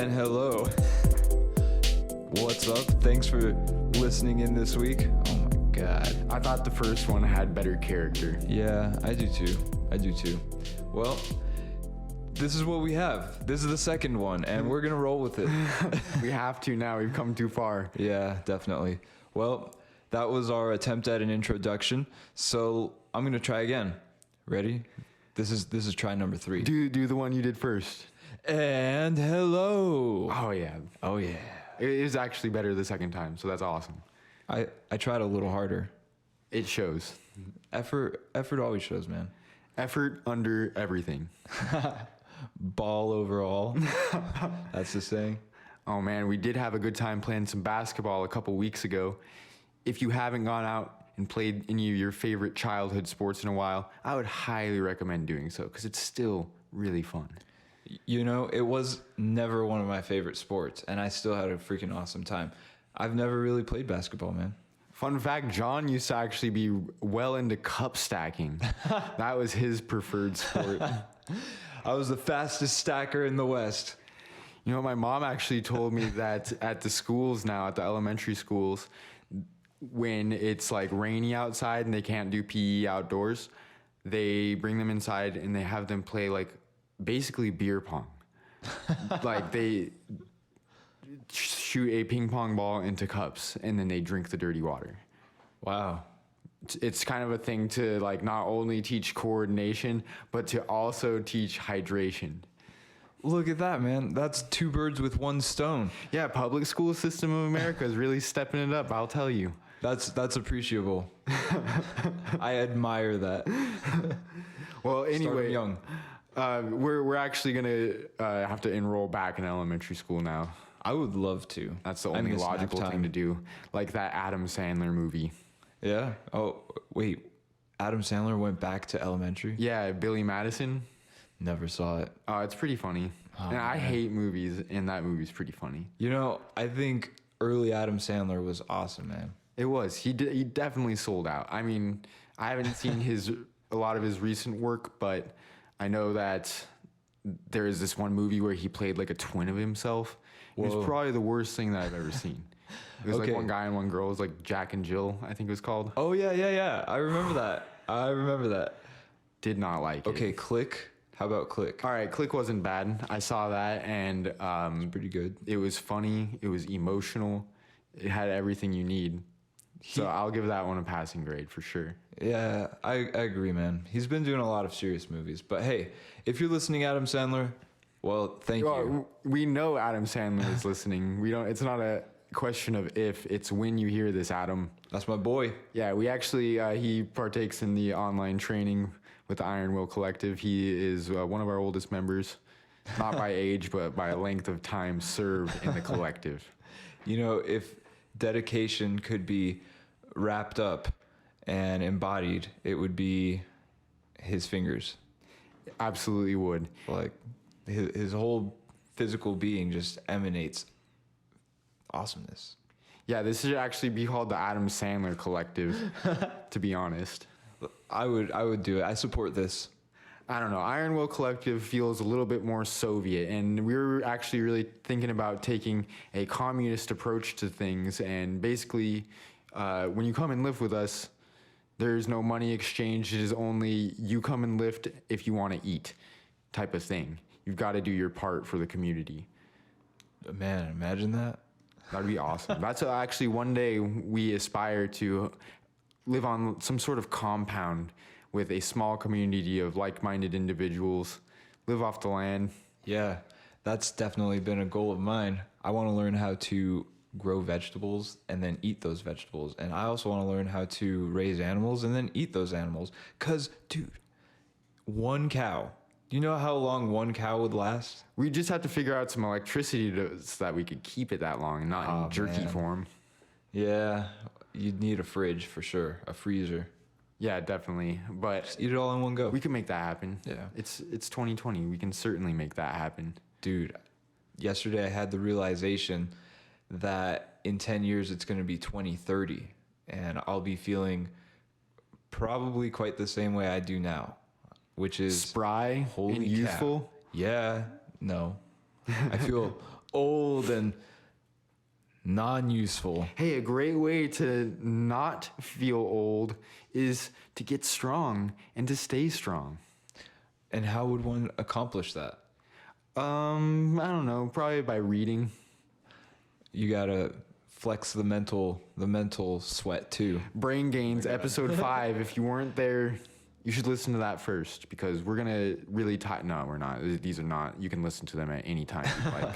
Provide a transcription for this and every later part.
And hello. What's up? Thanks for listening in this week. Oh my god. I thought the first one had better character. Yeah, I do too. Well, this is what we have. This is the second one, and we're gonna roll with it. We have to now. We've come too far. Yeah, definitely. Well, that was our attempt at an introduction. So I'm gonna try again. Ready? This is try number 3. Do the one you did first. And hello. Oh yeah. It is actually better the second time, so that's awesome. I tried a little harder. It shows. Effort always shows, man. Effort under everything. Ball overall. That's the saying. Oh man, we did have a good time playing some basketball a couple weeks ago. If you haven't gone out and played any of your favorite childhood sports in a while, I would highly recommend doing so because it's still really fun. You know, it was never one of my favorite sports, and I still had a freaking awesome time. I've never really played basketball, man. Fun fact, John used to actually be well into cup stacking. That was his preferred sport. I was the fastest stacker in the West. You know, my mom actually told me that at the schools now, at the elementary schools, when it's like rainy outside and they can't do PE outdoors, they bring them inside and they have them play like basically beer pong. Like they shoot a ping pong ball into cups and then they drink the dirty water. Wow. It's kind of a thing to like not only teach coordination, but to also teach hydration. Look at that, man. That's 2 birds with 1 stone. Yeah, public school system of America is really stepping it up, I'll tell you. That's appreciable. I admire that. Well, anyway, young. We're actually gonna have to enroll back in elementary school now. I would love to. That's the only logical thing to do, like that Adam Sandler movie. Yeah. Oh, wait. Adam Sandler went back to elementary? Yeah, Billy Madison. Never saw it. Oh, it's pretty funny. Oh, and I man. hate movies, and that movie's pretty funny. You know, I think early Adam Sandler was awesome, man. It was. He definitely sold out. I mean, I haven't seen a lot of his recent work, but I know that there is this one movie where he played like a twin of himself. It was probably the worst thing that I've ever seen. It was like one guy and one girl. It was like Jack and Jill, I think it was called. Oh, yeah. I remember that. Did not like it. Okay, Click. How about Click? All right, Click wasn't bad. I saw that, and It's pretty good. it was funny. It was emotional. It had everything you need. So I'll give that one a passing grade for sure. Yeah, I agree, man. He's been doing a lot of serious movies. But hey, if you're listening, Adam Sandler, well, thank you. Well, we know Adam Sandler is listening. It's not a question of if, it's when you hear this, Adam. That's my boy. Yeah, we actually, he partakes in the online training with the Iron Will Collective. He is one of our oldest members, not by age, but by length of time served in the collective. You know, if dedication could be wrapped up and embodied, it would be his fingers. Absolutely would. Like his whole physical being just emanates awesomeness. Yeah, this should actually be called the Adam Sandler Collective, to be honest. I would do it. I support this. I don't know. Iron Will Collective feels a little bit more Soviet, and we were actually really thinking about taking a communist approach to things. And basically, when you come and live with us, there's no money exchange. It is only you come and lift if you want to eat, type of thing. You've got to do your part for the community. Man, imagine that. That'd be awesome. That's actually one day we aspire to live on some sort of compound with a small community of like-minded individuals, live off the land. Yeah, that's definitely been a goal of mine. I want to learn how to grow vegetables and then eat those vegetables. And I also want to learn how to raise animals and then eat those animals. Because, dude, 1 cow. Do you know how long 1 cow would last? We just have to figure out some electricity so that we could keep it that long and not in jerky form. Yeah, you'd need a fridge for sure, a freezer. Yeah, definitely. But Just eat it all in one go. we can make that happen. Yeah. It's 2020. We can certainly make that happen. Dude, yesterday I had the realization that in 10 years it's going to be 2030 and I'll be feeling probably quite the same way I do now, which is spry and youthful. Yeah, no. I feel old and non-useful. Hey, a great way to not feel old is to get strong and to stay strong. And how would one accomplish that? I don't know, probably by reading. You gotta flex the mental sweat too. Brain Gains, episode 5. If you weren't there, you should listen to that first because we're gonna really no, we're not. These are not. You can listen to them at any time you like.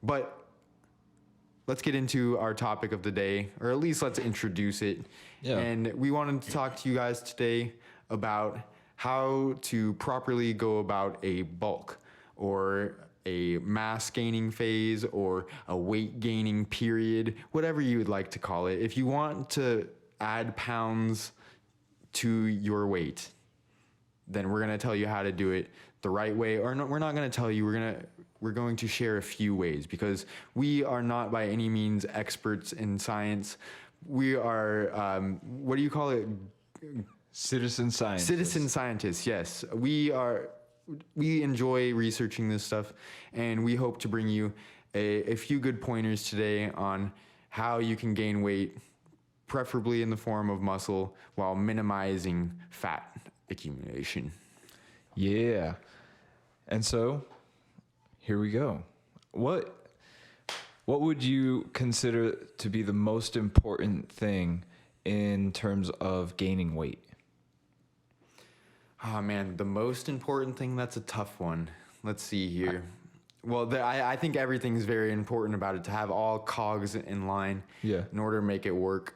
But let's get into our topic of the day, or at least let's introduce it. Yeah. And we wanted to talk to you guys today about how to properly go about a bulk or a mass gaining phase or a weight gaining period, whatever you would like to call it. If you want to add pounds to your weight, then we're going to tell you how to do it the right way. Or no, we're not going to tell you. We're going to share a few ways because we are not by any means experts in science. We are, what do you call it? Citizen science. Citizen scientists, yes. We enjoy researching this stuff, and we hope to bring you a few good pointers today on how you can gain weight, preferably in the form of muscle, while minimizing fat accumulation. Yeah. And so, here we go. What would you consider to be the most important thing in terms of gaining weight? Oh man, the most important thing, that's a tough one. Let's see here. Well, I think everything's very important about it to have all cogs in line in order to make it work.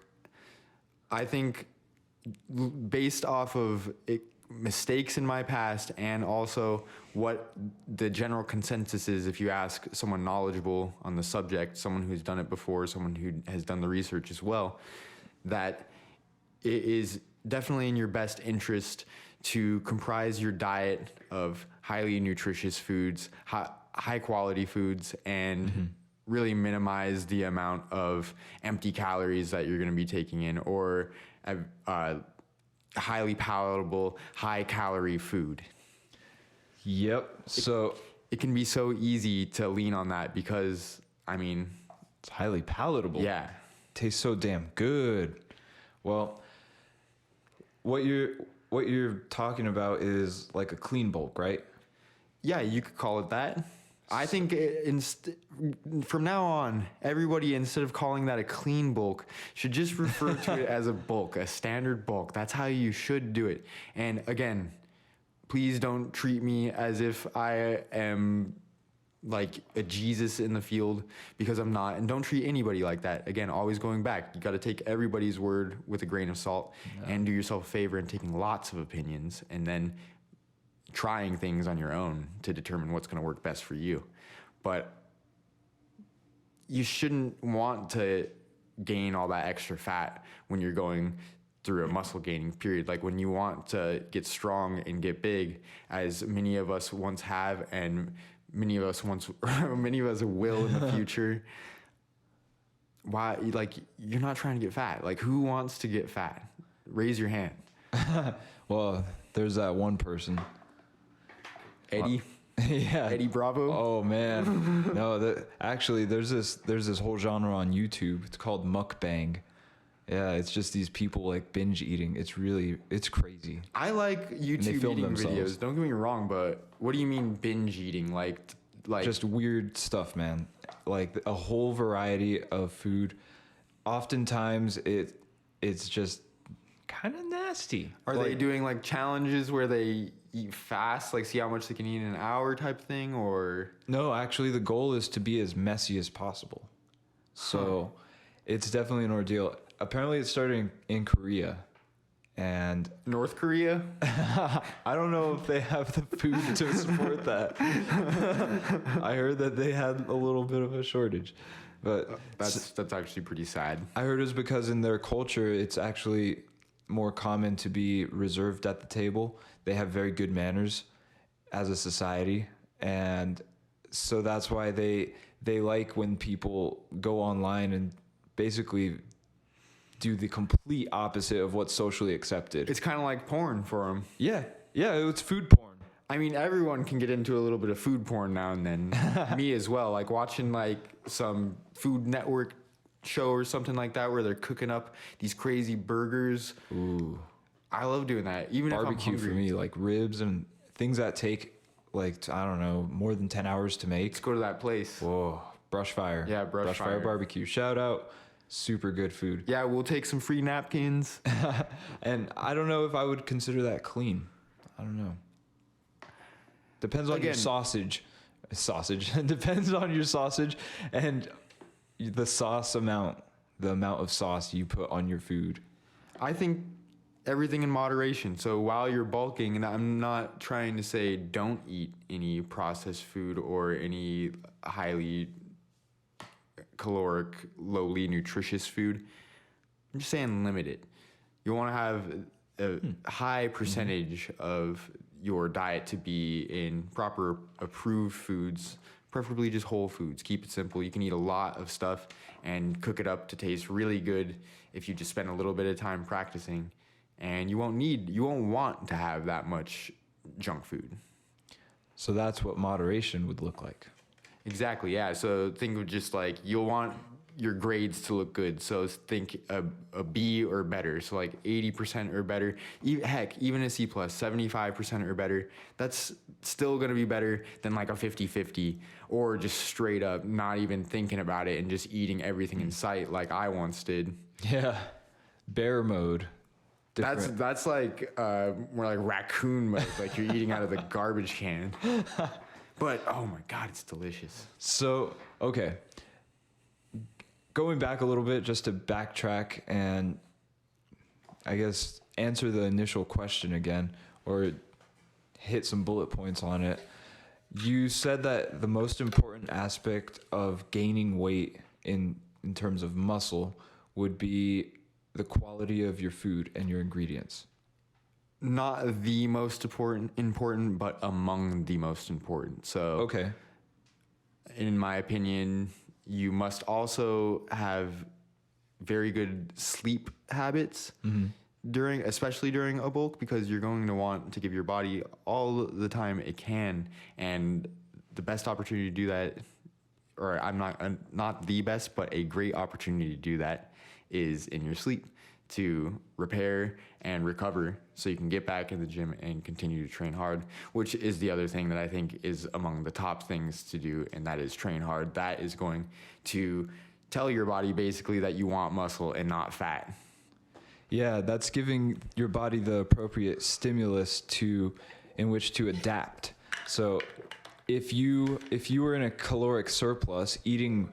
I think based off of mistakes in my past and also what the general consensus is, if you ask someone knowledgeable on the subject, someone who's done it before, someone who has done the research as well, that it is definitely in your best interest to comprise your diet of highly nutritious foods, high quality foods, and really minimize the amount of empty calories that you're going to be taking in, or highly palatable, high calorie food. Yep. So it can be so easy to lean on that because, I mean, it's highly palatable. Yeah. Tastes so damn good. Well, what you're talking about is like a clean bulk, right? Yeah, you could call it that. I think from now on, everybody, instead of calling that a clean bulk, should just refer to it as a bulk, a standard bulk. That's how you should do it. And again, please don't treat me as if I am like a Jesus in the field, because I'm not. And don't treat anybody like that. Again, always going back, you got to take everybody's word with a grain of salt and do yourself a favor in taking lots of opinions and then trying things on your own to determine what's going to work best for you. But you shouldn't want to gain all that extra fat when you're going through a muscle gaining period. Like when you want to get strong and get big, as many of us once have, and many of us will in the future. Why, like, you're not trying to get fat. Like, who wants to get fat? Raise your hand. Well, there's that one person. Eddie? Yeah. Eddie Bravo? Oh man. No, actually there's this whole genre on YouTube. It's called mukbang. Yeah, it's just these people like binge eating. It's crazy. I like YouTube eating videos. Don't get me wrong, but what do you mean binge eating? Like just weird stuff, man. Like a whole variety of food. Oftentimes it's just kind of nasty. Are they doing like challenges where they eat fast, like see how much they can eat in an hour type thing, or? No, actually the goal is to be as messy as possible. So it's definitely an ordeal. Apparently it's starting in Korea. And North Korea? I don't know if they have the food to support that. I heard that they had a little bit of a shortage. But that's actually pretty sad. I heard it's because in their culture it's actually more common to be reserved at the table. They have very good manners as a society, and so that's why they like when people go online and basically do the complete opposite of what's socially accepted. It's kind of like porn for them. Yeah, it's food porn. I mean, everyone can get into a little bit of food porn now and then. Me as well. Like watching like some Food Network show or something like that where they're cooking up these crazy burgers. Ooh, I love doing that. Even barbecue if I'm for hungry. me, like ribs and things that take like I don't know more than 10 hours to make. Let's go to that place. Whoa, brush fire. Yeah, brush fire fire. barbecue. Shout out, super good food. Yeah, we'll take some free napkins. And I don't know if I would consider that clean. I don't know. Depends on your Again- sausage. Sausage. Depends on your sausage and the sauce amount, the amount of sauce you put on your food. I think everything in moderation. So while you're bulking, and I'm not trying to say don't eat any processed food or any highly caloric, lowly nutritious food. I'm just saying limit it. You want to have a high percentage of your diet to be in proper approved foods, preferably just whole foods. Keep it simple. You can eat a lot of stuff and cook it up to taste really good if you just spend a little bit of time practicing. And you won't want to have that much junk food. So that's what moderation would look like. Exactly, yeah. So think of just like you'll want your grades to look good. So think a B or better. So like 80% or better. Heck, even a C plus, 75% or better. That's still going to be better than like a 50-50 or just straight up not even thinking about it and just eating everything in sight like I once did. Yeah. Bear mode. Different. That's like more like raccoon mode, like you're eating out of the garbage can. But oh my God, it's delicious. So, okay. Going back a little bit just to backtrack and I guess answer the initial question again or hit some bullet points on it. You said that the most important aspect of gaining weight in terms of muscle would be the quality of your food and your ingredients. Not the most important, but among the most important. So, Okay. in my opinion, you must also have very good sleep habits especially during a bulk, because you're going to want to give your body all the time it can, and the best opportunity to do that, or not the best, but a great opportunity to do that is in your sleep, to repair and recover so you can get back in the gym and continue to train hard, which is the other thing that I think is among the top things to do, and that is train hard. That is going to tell your body basically that you want muscle and not fat. Yeah, that's giving your body the appropriate stimulus in which to adapt. So if you were in a caloric surplus, eating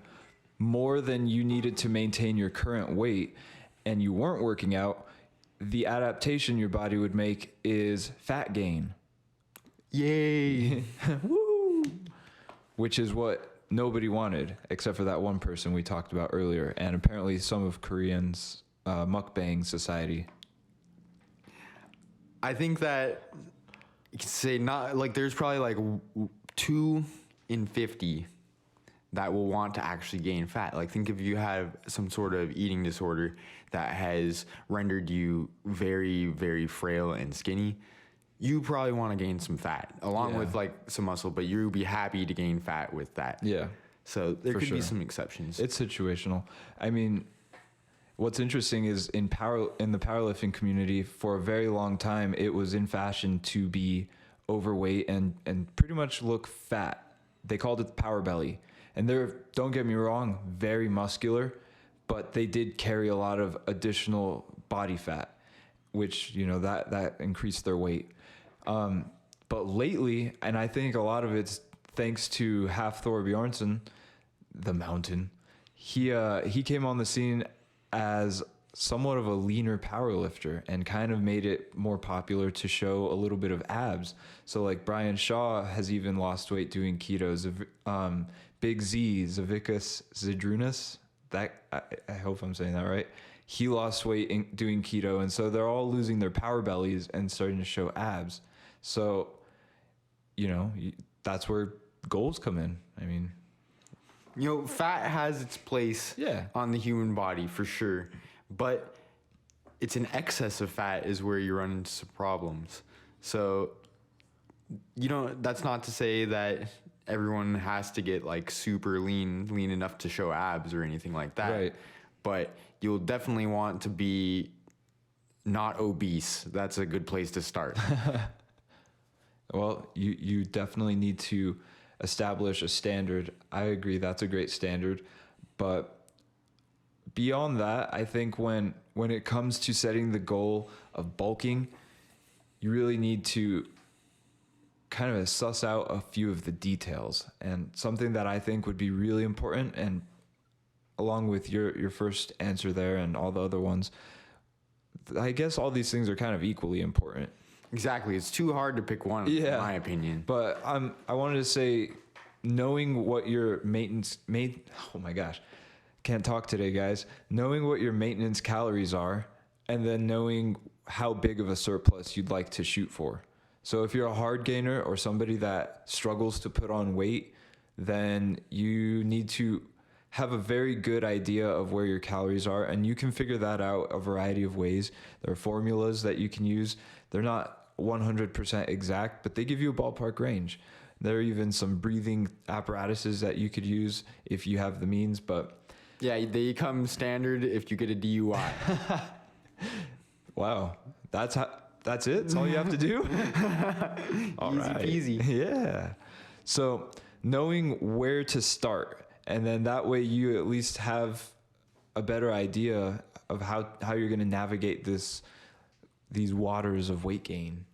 more than you needed to maintain your current weight, and you weren't working out, the adaptation your body would make is fat gain. Yay! Woo! Which is what nobody wanted, except for that one person we talked about earlier, and apparently some of Koreans' mukbang society. I think that you could say not like there's probably like 2 in 50 that will want to actually gain fat. Like think if you have some sort of eating disorder that has rendered you very, very frail and skinny, you probably want to gain some fat along with like some muscle, but you'll be happy to gain fat with that. Yeah. So there For could be sure. some exceptions. It's situational. I mean, what's interesting is in the powerlifting community, for a very long time, it was in fashion to be overweight and pretty much look fat. They called it the power belly. And they're, don't get me wrong, very muscular, but they did carry a lot of additional body fat, which, that increased their weight. But lately, and I think a lot of it's thanks to Hafthor Bjornsson, the mountain, he came on the scene as somewhat of a leaner powerlifter and kind of made it more popular to show a little bit of abs. So like Brian Shaw has even lost weight doing keto. Big Z, Zavicus Zydrunas, I hope I'm saying that right. He lost weight doing keto, and so they're all losing their power bellies and starting to show abs. So, that's where goals come in. I mean, Fat has its place on the human body for sure, but it's an excess of fat is where you run into some problems. So That's not to say that everyone has to get like super lean enough to show abs or anything like that. Right. But you'll definitely want to be not obese. That's a good place to start. Well, you definitely need to establish a standard. I agree, that's a great standard. But beyond that, I think when it comes to setting the goal of bulking, you really need to kind of suss out a few of the details. And something that I think would be really important, and along with your first answer there and all the other ones, I guess all these things are kind of equally important. Exactly. It's too hard to pick one, in my opinion. But I wanted to say, knowing what your oh my gosh, can't talk today, guys. Knowing what your maintenance calories are, and then knowing how big of a surplus you'd like to shoot for. So if you're a hard gainer or somebody that struggles to put on weight, then you need to have a very good idea of where your calories are, and you can figure that out a variety of ways. There are formulas that you can use. They're not 100% exact, but they give you a ballpark range. There are even some breathing apparatuses that you could use if you have the means, but yeah, they come standard if you get a DUI. wow, that's it. That's all you have to do. All right. Easy peasy. Yeah. So knowing where to start, and then that way you at least have a better idea of how you're going to navigate these waters of weight gain.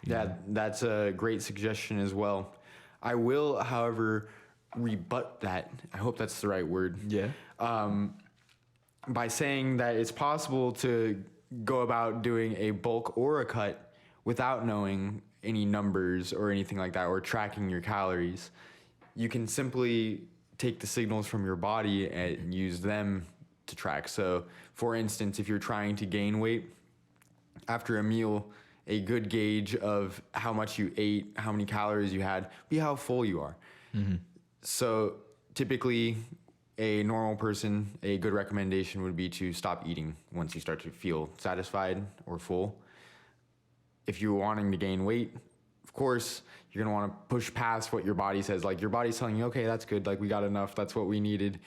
Yeah, that's a great suggestion as well. I will, however, rebut that. I hope that's the right word. Yeah. By saying that it's possible to go about doing a bulk or a cut without knowing any numbers or anything like that, or tracking your calories. You can simply take the signals from your body and use them to track. So, for instance, if you're trying to gain weight, after a meal, a good gauge of how much you ate, how many calories you had, be how full you are. Mm-hmm. So typically, a normal person, a good recommendation would be to stop eating once you start to feel satisfied or full. If you're wanting to gain weight, of course, you're going to want to push past what your body says. Like, your body's telling you, okay, that's good. Like, we got enough. That's what we needed.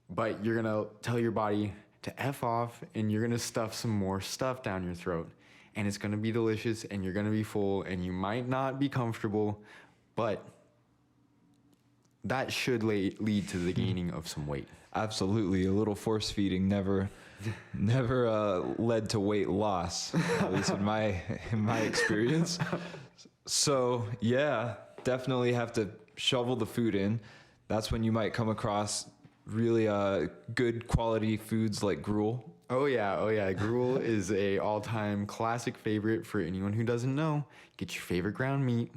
But you're going to tell your body to F off, and you're going to stuff some more stuff down your throat. And it's going to be delicious, and you're going to be full, and you might not be comfortable, but that should lead to the gaining of some weight. Absolutely. A little force feeding never led to weight loss, at least in my experience. So yeah, definitely have to shovel the food in. That's when you might come across really good quality foods like gruel. Oh yeah. Gruel is a all-time classic favorite for anyone who doesn't know. Get your favorite ground meat.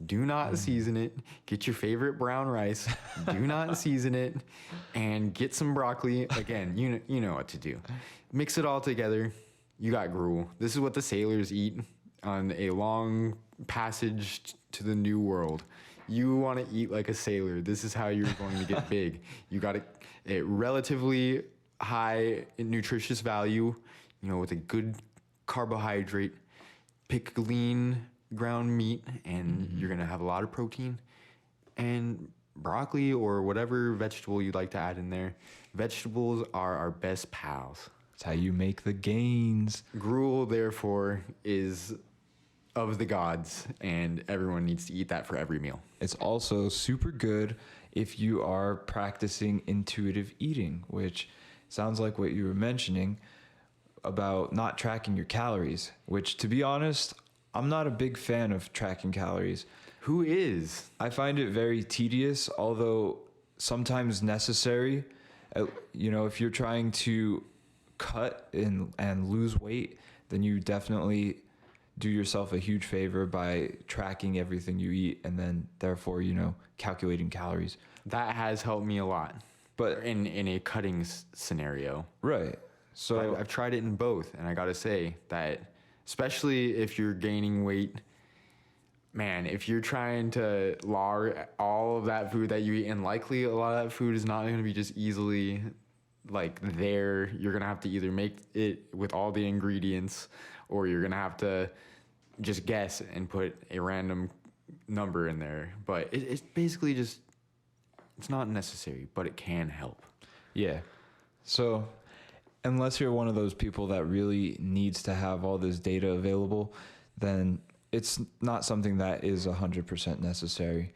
Do not season it. Get your favorite brown rice. Do not season it. And get some broccoli. Again, you know what to do. Mix it all together. You got gruel. This is what the sailors eat on a long passage to the new world. You want to eat like a sailor. This is how you're going to get big. You got a relatively high in nutritious value, with a good carbohydrate. Pick lean ground meat, and you're going to have a lot of protein. And broccoli or whatever vegetable you'd like to add in there. Vegetables are our best pals. That's how you make the gains. Gruel, therefore, is of the gods, and everyone needs to eat that for every meal. It's also super good if you are practicing intuitive eating, which sounds like what you were mentioning about not tracking your calories, which, to be honest, I'm not a big fan of tracking calories. Who is? I find it very tedious, although sometimes necessary. If you're trying to cut and lose weight, then you definitely do yourself a huge favor by tracking everything you eat, and then therefore, calculating calories. That has helped me a lot. But in a cutting scenario. Right. So I've tried it in both, and I got to say that, especially if you're gaining weight, man, if you're trying to log all of that food that you eat, and likely a lot of that food is not going to be just easily there. You're going to have to either make it with all the ingredients, or you're going to have to just guess and put a random number in there, but it's basically just, it's not necessary, but it can help. Yeah. So unless you're one of those people that really needs to have all this data available, then it's not something that is 100% necessary.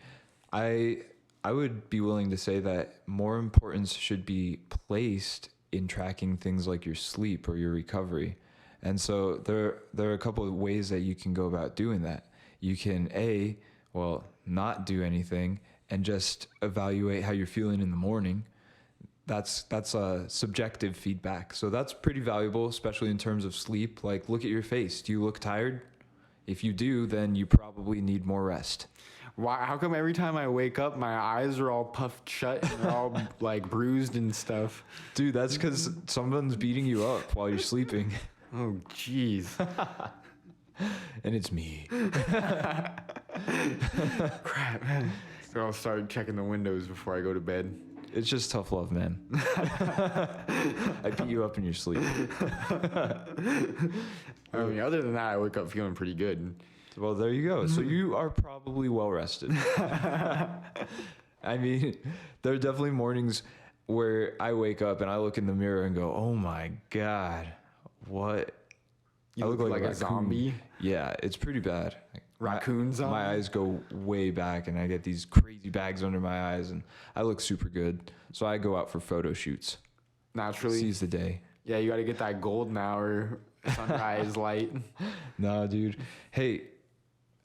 I would be willing to say that more importance should be placed in tracking things like your sleep or your recovery. And so there are a couple of ways that you can go about doing that. You can not do anything and just evaluate how you're feeling in the morning. That's a subjective feedback. So that's pretty valuable, especially in terms of sleep. Like, look at your face. Do you look tired? If you do, then you probably need more rest. Why? How come every time I wake up, my eyes are all puffed shut and they're all like bruised and stuff? Dude, that's because someone's beating you up while you're sleeping. Oh, jeez. And it's me. Crap, man. So I'll start checking the windows before I go to bed. It's just tough love, man. I beat you up in your sleep. I mean, other than that, I wake up feeling pretty good. Well, there you go. So you are probably well rested. I mean, there are definitely mornings where I wake up and I look in the mirror and go, "Oh my God, what?" You I look like a zombie? Yeah, it's pretty bad. Raccoon zombie? My eyes go way back and I get these crazy bags under my eyes and I look super good. So I go out for photo shoots. Naturally. Seize the day. Yeah, you got to get that golden hour sunrise light. No, dude. Hey,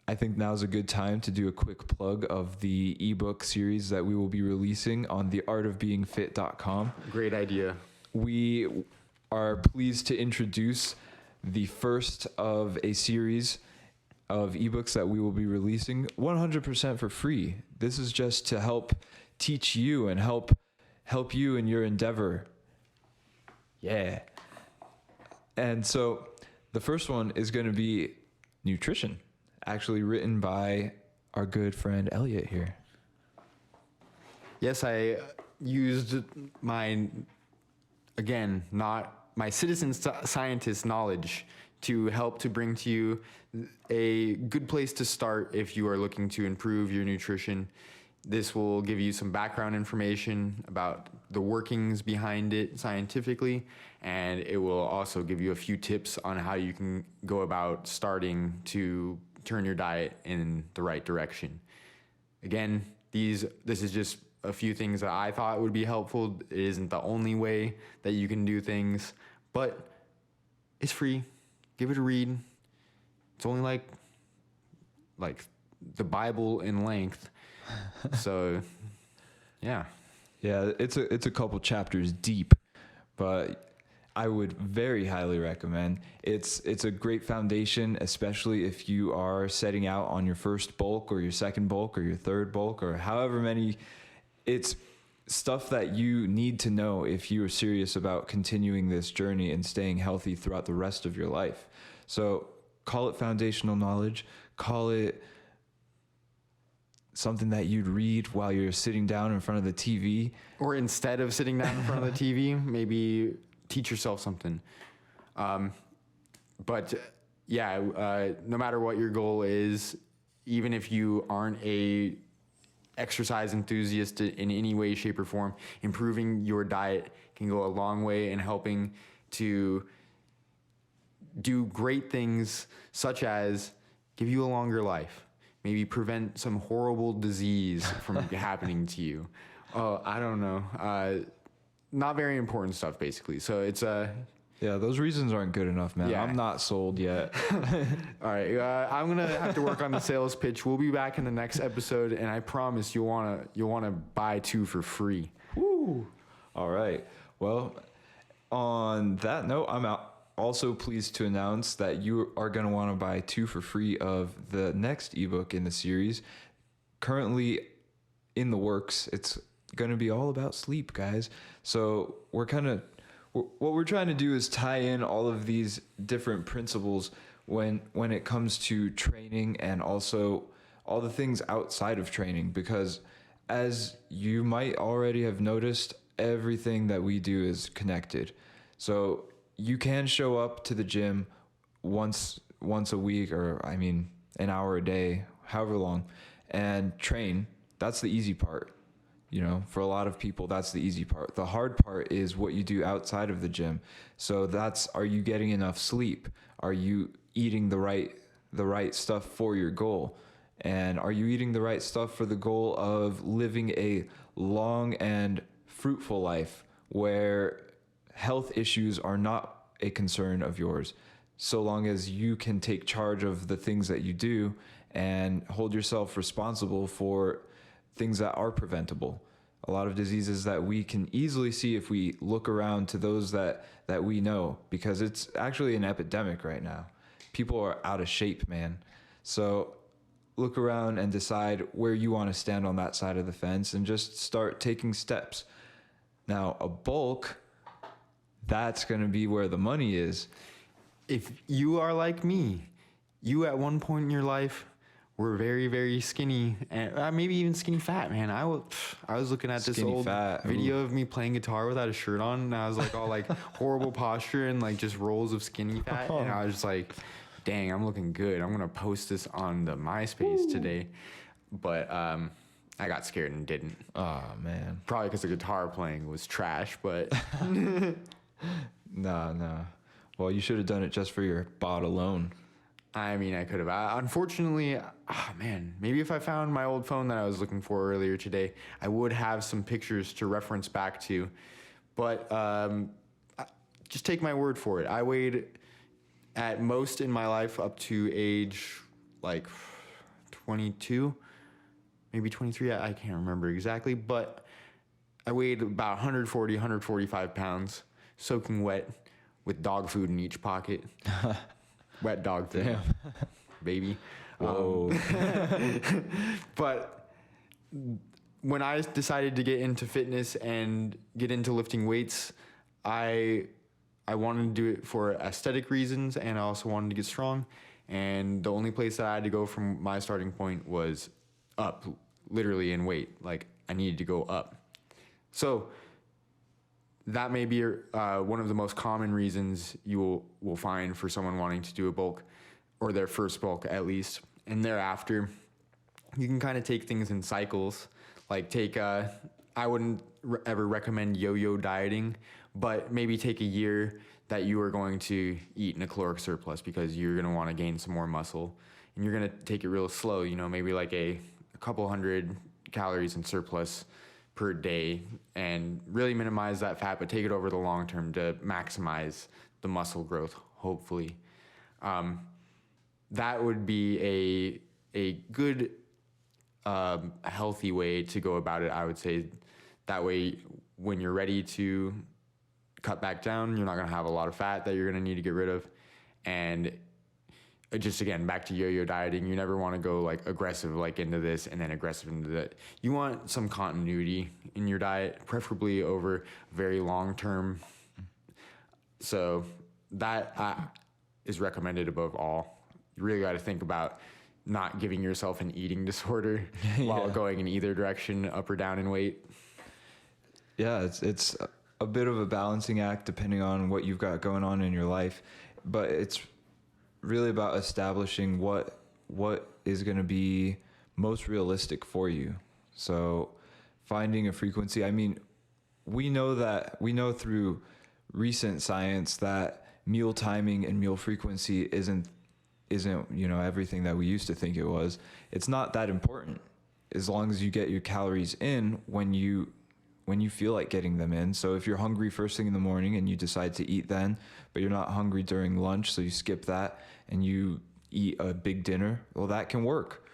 I think now's a good time to do a quick plug of the ebook series that we will be releasing on theartofbeingfit.com. Great idea. We are pleased to introduce the first of a series of ebooks that we will be releasing 100% for free. This is just to help teach you and help you in your endeavor. Yeah. And so the first one is going to be nutrition, actually written by our good friend Elliot here. Yes, I used not my citizen scientist knowledge to help to bring to you a good place to start if you are looking to improve your nutrition. This will give you some background information about the workings behind it scientifically, and it will also give you a few tips on how you can go about starting to turn your diet in the right direction. Again, this is just a few things that I thought would be helpful. It isn't the only way that you can do things, but it's free. Give it a read. It's only like the Bible in length. So, yeah. Yeah, it's a couple chapters deep, but I would very highly recommend. It's a great foundation, especially if you are setting out on your first bulk or your second bulk or your third bulk or however many. It's stuff that you need to know if you are serious about continuing this journey and staying healthy throughout the rest of your life. So call it foundational knowledge, call it something that you'd read while you're sitting down in front of the TV. Or instead of sitting down in front of the TV, maybe teach yourself something. No matter what your goal is, even if you aren't a exercise enthusiast in any way, shape, or form, improving your diet can go a long way in helping to do great things, such as give you a longer life, maybe prevent some horrible disease from happening to you. I don't know. Not very important stuff, basically. So it's Yeah, those reasons aren't good enough, man. Yeah. I'm not sold yet. All right, I'm gonna have to work on the sales pitch. We'll be back in the next episode, and I promise you'll wanna buy 2 for free. Woo! All right. Well, on that note, I'm also pleased to announce that you are going to want to buy 2 for free of the next ebook in the series. Currently in the works, it's going to be all about sleep, guys. So what we're trying to do is tie in all of these different principles when it comes to training and also all the things outside of training, because as you might already have noticed, everything that we do is connected. So you can show up to the gym once a week, or an hour a day, however long, and train. That's the easy part. You know, for a lot of people, that's the easy part. The hard part is what you do outside of the gym. So are you getting enough sleep? Are you eating the right stuff for your goal? And are you eating the right stuff for the goal of living a long and fruitful life where health issues are not a concern of yours, so long as you can take charge of the things that you do and hold yourself responsible for things that are preventable. A lot of diseases that we can easily see if we look around to those that we know, because it's actually an epidemic right now. People are out of shape, man. So look around and decide where you want to stand on that side of the fence and just start taking steps. Now, a bulk, that's going to be where the money is. If you are like me, you at one point in your life were very, very skinny, and maybe even skinny fat, man. I was looking at this Skinny old fat, video of me playing guitar without a shirt on, and I was like all like horrible posture and like just rolls of skinny fat, and I was just like, dang, I'm looking good. I'm gonna post this on the MySpace today, but I got scared and didn't. Oh, man. Probably because the guitar playing was trash, but No. Well, you should have done it just for your bod alone. I mean, I could have. Unfortunately, man, maybe if I found my old phone that I was looking for earlier today, I would have some pictures to reference back to. But just take my word for it. I weighed at most in my life up to age like 22, maybe 23. I can't remember exactly, but I weighed about 140, 145 pounds, soaking wet with dog food in each pocket. Wet dog food. Damn. Baby. Whoa. But when I decided to get into fitness and get into lifting weights, I wanted to do it for aesthetic reasons, and I also wanted to get strong. And the only place that I had to go from my starting point was up, literally in weight. Like, I needed to go up. So that may be one of the most common reasons you will find for someone wanting to do a bulk, or their first bulk at least. And thereafter, you can kind of take things in cycles. Like I wouldn't ever recommend yo-yo dieting, but maybe take a year that you are going to eat in a caloric surplus because you're going to want to gain some more muscle. And you're going to take it real slow, maybe like a couple hundred calories in surplus per day, and really minimize that fat, but take it over the long term to maximize the muscle growth, hopefully. That would be a good, healthy way to go about it, I would say. That way, when you're ready to cut back down, you're not going to have a lot of fat that you're going to need to get rid of. And just again, back to yo-yo dieting, you never want to go like aggressive like into this and then aggressive into that. You want some continuity in your diet, preferably over very long term. So that is recommended above all. You really got to think about not giving yourself an eating disorder while going in either direction, up or down in weight. Yeah, it's a bit of a balancing act depending on what you've got going on in your life, but it's really about establishing what is going to be most realistic for you. So finding a frequency. I mean, we know through recent science that meal timing and meal frequency isn't everything that we used to think it was. It's not that important as long as you get your calories in when you feel like getting them in. So if you're hungry first thing in the morning and you decide to eat then, but you're not hungry during lunch, so you skip that and you eat a big dinner, well, that can work.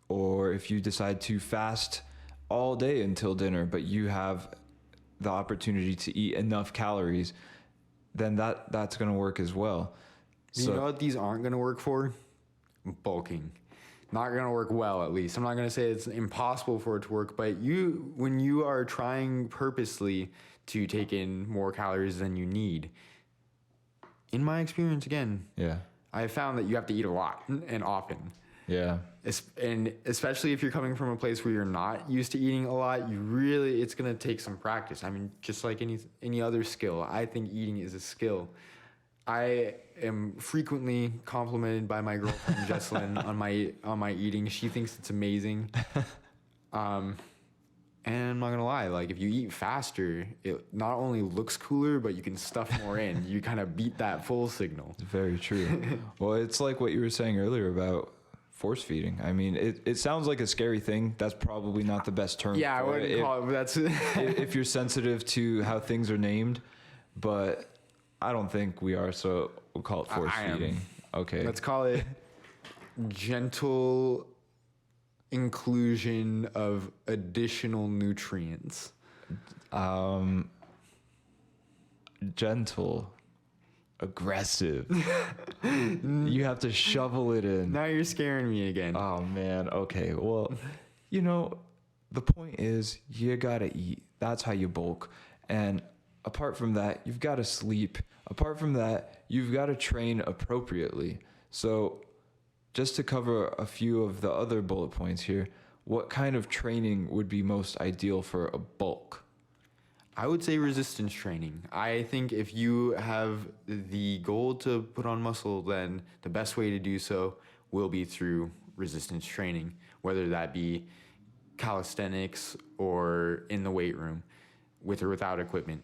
Or if you decide to fast all day until dinner, but you have the opportunity to eat enough calories, then that's going to work as well. You know what these aren't going to work for? Bulking. Not going to work well, at least. I'm not going to say it's impossible for it to work, but when you are trying purposely to take in more calories than you need, in my experience, again, I have found that you have to eat a lot and often. Yeah. And especially if you're coming from a place where you're not used to eating a lot, it's going to take some practice. I mean, just like any other skill, I think eating is a skill. I am frequently complimented by my girlfriend Jesselyn on my eating. She thinks it's amazing. And I'm not gonna lie, like if you eat faster, it not only looks cooler, but you can stuff more in. You kind of beat that full signal. Very true. Well, it's like what you were saying earlier about force feeding. I mean, it sounds like a scary thing. That's probably not the best term. Yeah, I for wouldn't call it, but that's if you're sensitive to how things are named, but I don't think we are. So we'll call it force feeding. Okay. Let's call it gentle inclusion of additional nutrients. Gentle, aggressive. You have to shovel it in. Now you're scaring me again. Oh man. Okay. Well, the point is you gotta eat. That's how you bulk. And apart from that, you've got to sleep. Apart from that, you've got to train appropriately. So just to cover a few of the other bullet points here, what kind of training would be most ideal for a bulk? I would say resistance training. I think if you have the goal to put on muscle, then the best way to do so will be through resistance training, whether that be calisthenics or in the weight room with or without equipment.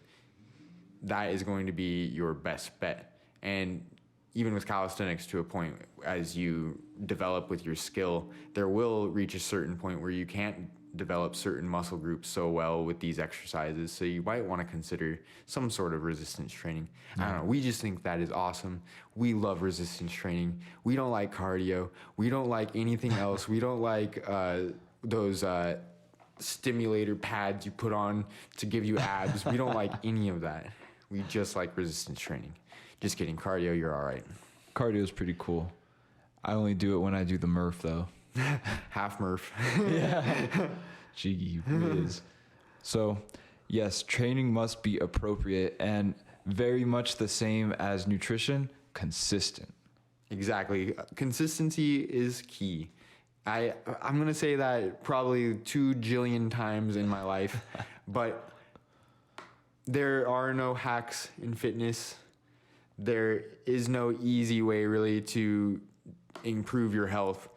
That is going to be your best bet. And even with calisthenics, to a point, as you develop with your skill, there will reach a certain point where you can't develop certain muscle groups so well with these exercises. So you might want to consider some sort of resistance training. I don't know. We just think that is awesome. We love resistance training. We don't like cardio. We don't like anything else. We don't like those stimulator pads you put on to give you abs. We don't like any of that. We just like resistance training. Just kidding. Cardio, you're all right. Cardio is pretty cool. I only do it when I do the Murph, though. Half Murph. Yeah. Gee whiz. So, yes, training must be appropriate and very much the same as nutrition, consistent. Exactly. Consistency is key. I'm going to say that probably 2 jillion times in my life, but there are no hacks in fitness. There is no easy way really to improve your health.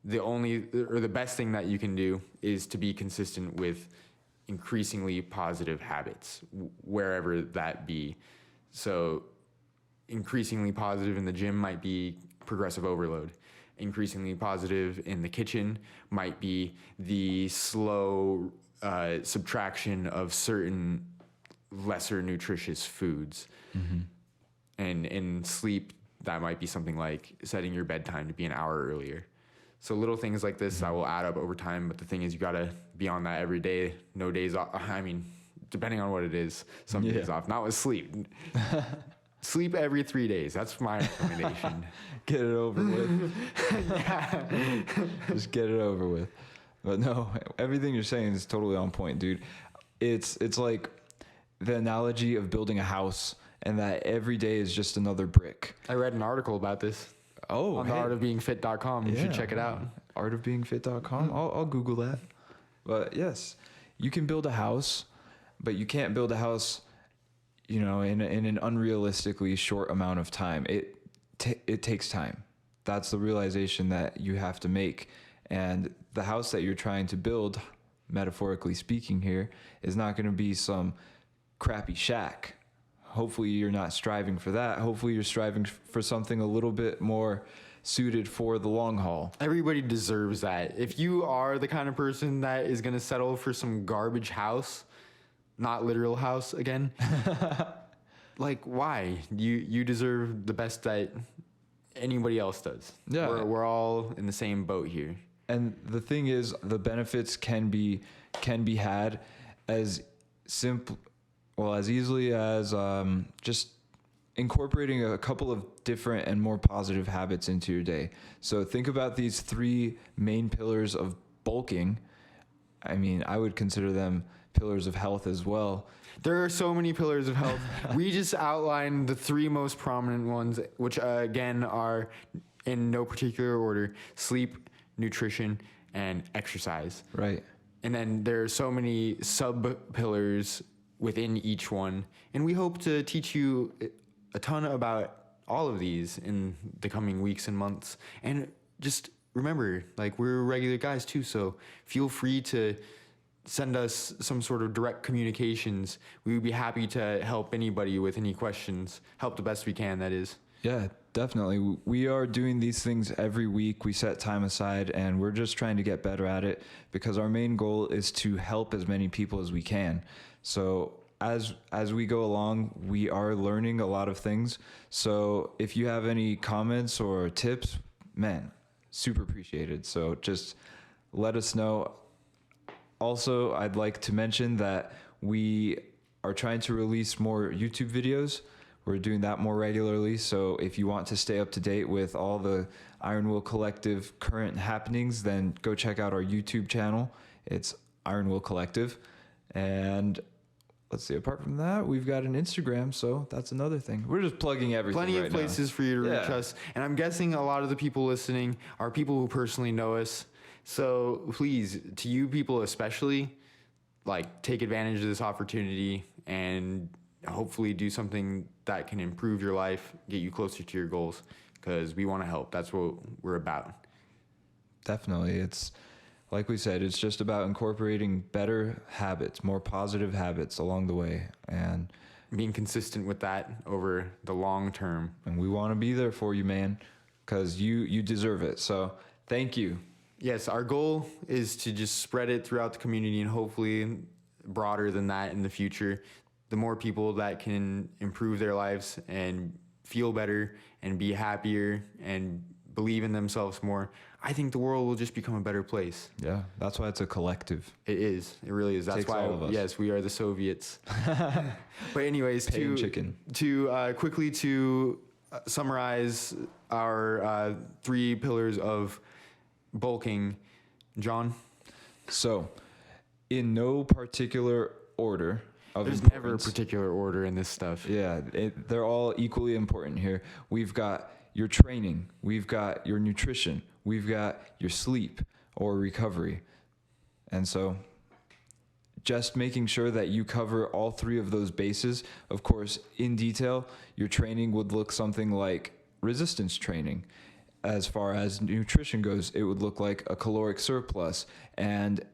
The best thing that you can do is to be consistent with increasingly positive habits, wherever that be. So increasingly positive in the gym might be progressive overload. Increasingly positive in the kitchen might be the slow subtraction of certain lesser nutritious foods. Mm-hmm. And in sleep, that might be something like setting your bedtime to be an hour earlier. So little things like this that will add up over time. But the thing is, you got to be on that every day. No days off. I mean, depending on what it is, some days off. Not with sleep. Sleep every 3 days. That's my recommendation. Get it over with. Just get it over with. But no, everything you're saying is totally on point, dude. It's like the analogy of building a house, and that every day is just another brick. I read an article about this. Oh, on the artofbeingfit.com. You should check it out. Artofbeingfit.com. I'll Google that. But yes, you can build a house, but you can't build a house, in an unrealistically short amount of time. It takes time. That's the realization that you have to make. And the house that you're trying to build, metaphorically speaking here, is not going to be some crappy shack. Hopefully you're not striving for that. Hopefully you're striving for something a little bit more suited for the long haul. Everybody deserves that. If you are the kind of person that is going to settle for some garbage house, not literal house again, like why? You deserve the best that anybody else does. Yeah. We're all in the same boat here. And the thing is, the benefits can be had as easily as just incorporating a couple of different and more positive habits into your day. So think about these 3 main pillars of bulking. I mean, I would consider them pillars of health as well. There are so many pillars of health. We just outlined the 3 most prominent ones, which again are in no particular order: sleep, nutrition, and exercise. Right. And then there are so many sub pillars within each one, and we hope to teach you a ton about all of these in the coming weeks and months. And just remember, like, we're regular guys too, so feel free to send us some sort of direct communications. We would be happy to help anybody with any questions, help the best we can, that is. Yeah, definitely. We are doing these things every week. We set time aside, and we're just trying to get better at it because our main goal is to help as many people as we can. So as we go along, we are learning a lot of things. So if you have any comments or tips, man, super appreciated. So just let us know. Also, I'd like to mention that we are trying to release more YouTube videos. We're doing that more regularly. So if you want to stay up to date with all the Iron Will Collective current happenings, then go check out our YouTube channel. It's Iron Will Collective. And let's see, apart from that, we've got an Instagram. So that's another thing. We're just plugging everything. Plenty right of places now for you to reach us. And I'm guessing a lot of the people listening are people who personally know us. So please, to you people especially, like, take advantage of this opportunity and hopefully do something that can improve your life, get you closer to your goals, because we want to help. That's what we're about. Definitely. It's like we said, it's just about incorporating better habits, more positive habits along the way, and being consistent with that over the long term. And we want to be there for you, man, because you deserve it. So thank you. Yes, our goal is to just spread it throughout the community and hopefully broader than that in the future. The more people that can improve their lives and feel better and be happier and believe in themselves more, I think the world will just become a better place. Yeah, that's why it's a collective. It is. It really is. That's Takes why, all of us. yes, we are the Soviets. But anyways, Paying chicken. to quickly summarize our 3 pillars of bulking, John. So, in no particular order of There's never a importance. particular order in this stuff. Yeah, they're all equally important here. We've got your training, we've got your nutrition, we've got your sleep or recovery. And so just making sure that you cover all 3 of those bases. Of course, in detail, your training would look something like resistance training. As far as nutrition goes, it would look like a caloric surplus and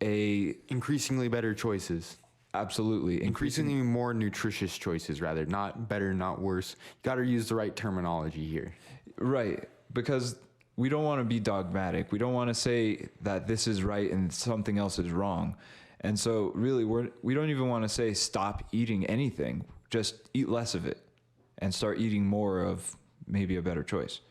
increasingly better choices. Absolutely. Increasingly more nutritious choices, rather. Not better, not worse. You got to use the right terminology here. Right. Because we don't want to be dogmatic. We don't want to say that this is right and something else is wrong. And so really, we don't even want to say stop eating anything. Just eat less of it and start eating more of maybe a better choice.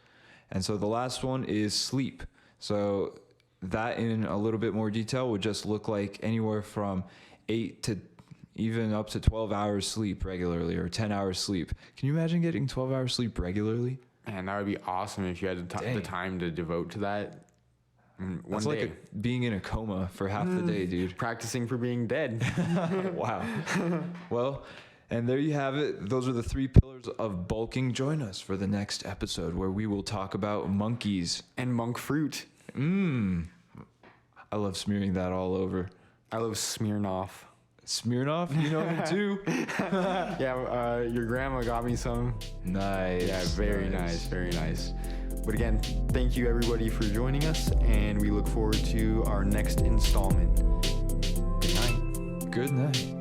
And so the last one is sleep. So that in a little bit more detail would just look like anywhere from 8 to even up to 12 hours sleep regularly, or 10 hours sleep. Can you imagine getting 12 hours sleep regularly? Man, that would be awesome if you had the time to devote to that. That's like being in a coma for half the day, dude. Practicing for being dead. Wow. Well, and there you have it. Those are the 3 pillars of bulking. Join us for the next episode where we will talk about monkeys. And monk fruit. I love smearing that all over. I love Smirnoff. Smirnoff? You know him too? Yeah, your grandma got me some. Nice. Yeah, very nice, very nice. But again, thank you everybody for joining us, and we look forward to our next installment. Good night. Good night.